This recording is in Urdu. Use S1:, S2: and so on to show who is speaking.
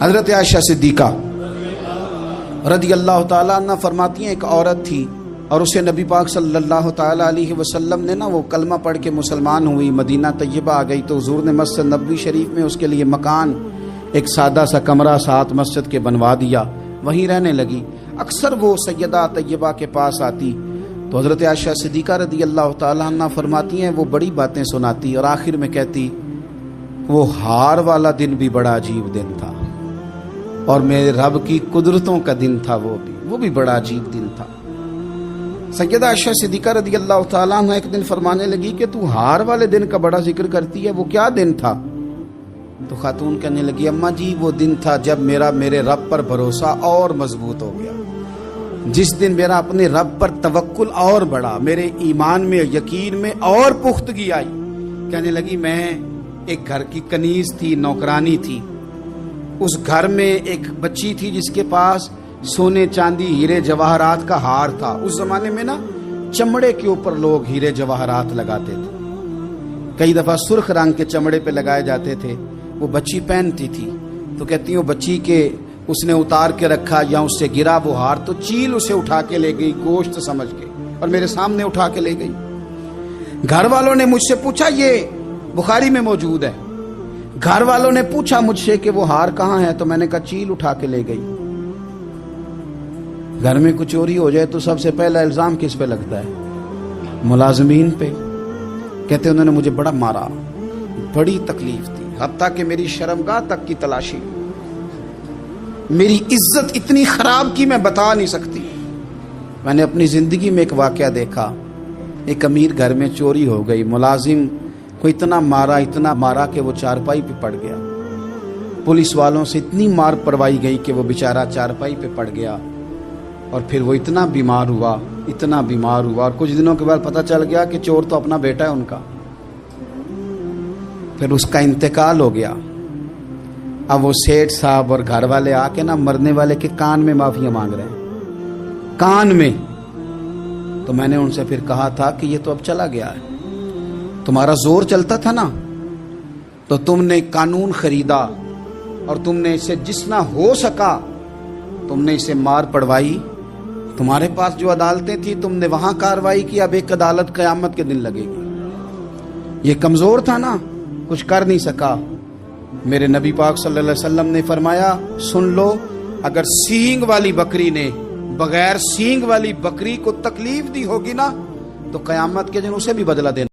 S1: حضرت عائشہ صدیقہ رضی اللہ تعالیٰ عنہ فرماتی ہیں ایک عورت تھی اور اسے نبی پاک صلی اللہ تعالیٰ علیہ وسلم نے وہ کلمہ پڑھ کے مسلمان ہوئی، مدینہ طیبہ آ گئی تو حضور نے مسجد نبوی شریف میں اس کے لیے مکان، ایک سادہ سا کمرہ ساتھ مسجد کے بنوا دیا، وہیں رہنے لگی۔ اکثر وہ سیدہ طیبہ کے پاس آتی تو حضرت عائشہ صدیقہ رضی اللہ تعالیٰ عنہ فرماتی ہیں وہ بڑی باتیں سناتی اور آخر میں کہتی وہ ہار والا دن بھی بڑا عجیب دن تھا اور میرے رب کی قدرتوں کا دن تھا، وہ بھی بڑا عجیب دن تھا۔ سیدہ عائشہ صدیقہ رضی اللہ تعالیٰ عنہ ایک دن فرمانے لگی کہ تو ہار والے دن کا بڑا ذکر کرتی ہے، وہ کیا دن تھا؟ تو خاتون کہنے لگی اماں جی وہ دن تھا جب میرے رب پر بھروسہ اور مضبوط ہو گیا، جس دن میرا اپنے رب پر توکل اور بڑھا، میرے ایمان میں یقین میں اور پختگی آئی۔ کہنے لگی میں ایک گھر کی کنیز تھی، نوکرانی تھی، اس گھر میں ایک بچی تھی جس کے پاس سونے چاندی ہیرے جواہرات کا ہار تھا۔ اس زمانے میں چمڑے کے اوپر لوگ ہیرے جواہرات لگاتے تھے، کئی دفعہ سرخ رنگ کے چمڑے پہ لگائے جاتے تھے، وہ بچی پہنتی تھی تو کہتی ہیں وہ بچی کے اس نے اتار کے رکھا یا اس سے گرا وہ ہار تو چیل اسے اٹھا کے لے گئی گوشت سمجھ کے اور میرے سامنے اٹھا کے لے گئی۔ گھر والوں نے مجھ سے پوچھا، یہ بخاری میں موجود ہے، گھر والوں نے پوچھا مجھ سے کہ وہ ہار کہاں ہے تو میں نے کہا چیل اٹھا کے لے گئی۔ گھر میں کچھ چوری ہو جائے تو سب سے پہلا الزام کس پہ لگتا ہے؟ ملازمین پہ۔ کہتے انہوں نے مجھے بڑا مارا، بڑی تکلیف تھی، حتیٰ کہ میری شرمگاہ تک کی تلاشی، میری عزت اتنی خراب کی میں بتا نہیں سکتی۔ میں نے اپنی زندگی میں ایک واقعہ دیکھا، ایک امیر گھر میں چوری ہو گئی، ملازم کو اتنا مارا کہ وہ چارپائی پہ پڑ گیا، پولیس والوں سے اتنی مار پڑوائی گئی کہ وہ بیچارہ چارپائی پہ پڑ گیا اور پھر وہ اتنا بیمار ہوا اور کچھ دنوں کے بعد پتہ چل گیا کہ چور تو اپنا بیٹا ہے ان کا، پھر اس کا انتقال ہو گیا۔ اب وہ سیٹھ صاحب اور گھر والے آ کے مرنے والے کے کان میں معافیاں مانگ رہے ہیں، کان میں۔ تو میں نے ان سے پھر کہا تھا کہ یہ تو اب چلا گیا ہے، تمہارا زور چلتا تھا نا تو تم نے قانون خریدا اور تم نے اسے جتنا ہو سکا تم نے اسے مار پڑوائی، تمہارے پاس جو عدالتیں تھی تم نے وہاں کاروائی کی، اب ایک عدالت قیامت کے دن لگے گی۔ یہ کمزور تھا نا، کچھ کر نہیں سکا۔ میرے نبی پاک صلی اللہ علیہ وسلم نے فرمایا سن لو، اگر سینگ والی بکری نے بغیر سینگ والی بکری کو تکلیف دی ہوگی نا تو قیامت کے دن اسے بھی بدلہ دینا